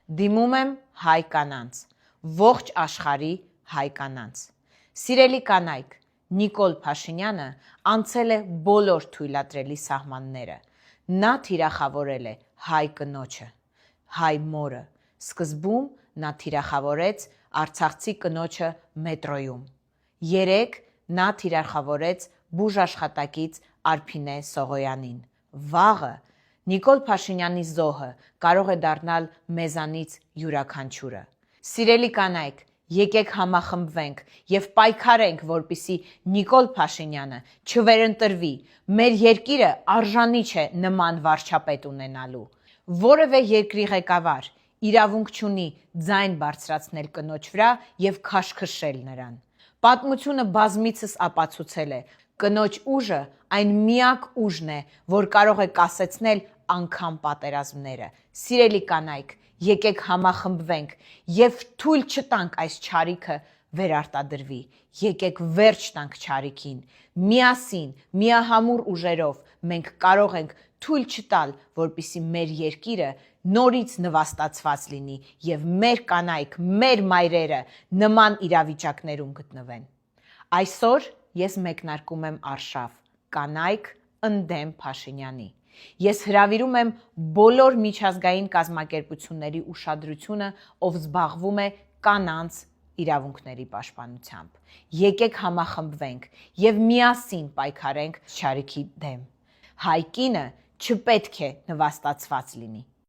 Դիմում եմ հայ կանանց, ողջ աշխարհի հայ կանանց։ Սիրելի կանայք, Նիկոլ Փաշինյանը անցել է բոլոր թույլատրելի սահմանները։ Նա թիրախավորել է հայ կնոջը, հայ մորը։ Սկզբում նա թիրախավորեց արցախցի կնոջը մետրոյում։ Երեկ նա թիրախավորեց բուժաշխատակից Արփինե Սողոյանին։ Վաղը Նիկոլ Փաշինյանի զոհը կարող է դառնալ մեզանից յուրաքանչյուրը։ Սիրելի կանայք, եկեք համախմբվենք եւ պայքարենք, որպեսզի Նիկոլ Փաշինյանը չվերընտրվի։ Մեր երկիրը արժանի չէ նման վարչապետ ունենալու։ Որևէ երկրի ղեկավար իրավունք չունի ձայն բարձրացնել կնոջ վրա եւ քաշքշել նրան։ Պատմությունը բազմիցս ապացուցել է, կնոջ ուժը այն միակ ուժն է, որ կարող է կասեցնել անգամ պատերազմները։ Սիրելի կանայք, եկեք համախմբվենք եւ թույլ չտանք այս չարիքը վերարտադրվի։ Եկեք վերջ տանք չարիքին։ Միասին, միահամուռ ուժերով մենք կարող ենք թույլ չտալ, որպեսզի մեր երկիրը նորից նվաստացված լինի եւ մեր կանայք, մեր մայրերը նման իրավիճակներում գտնվեն։ Այսօր ես մեկնարկում եմ արշավ կանայք ընդդեմ Փաշինյանի։ Ես հրավիրում եմ բոլոր միջազգային կազմակերպությունների ուշադրությունը, ով զբաղվում է կանանց իրավունքների պաշտպանությամբ։ Եկեք համախմբվենք եւ միասին պայքարենք չարիքի դեմ։ Հայ կինը չպետք է նվաստացված լինի։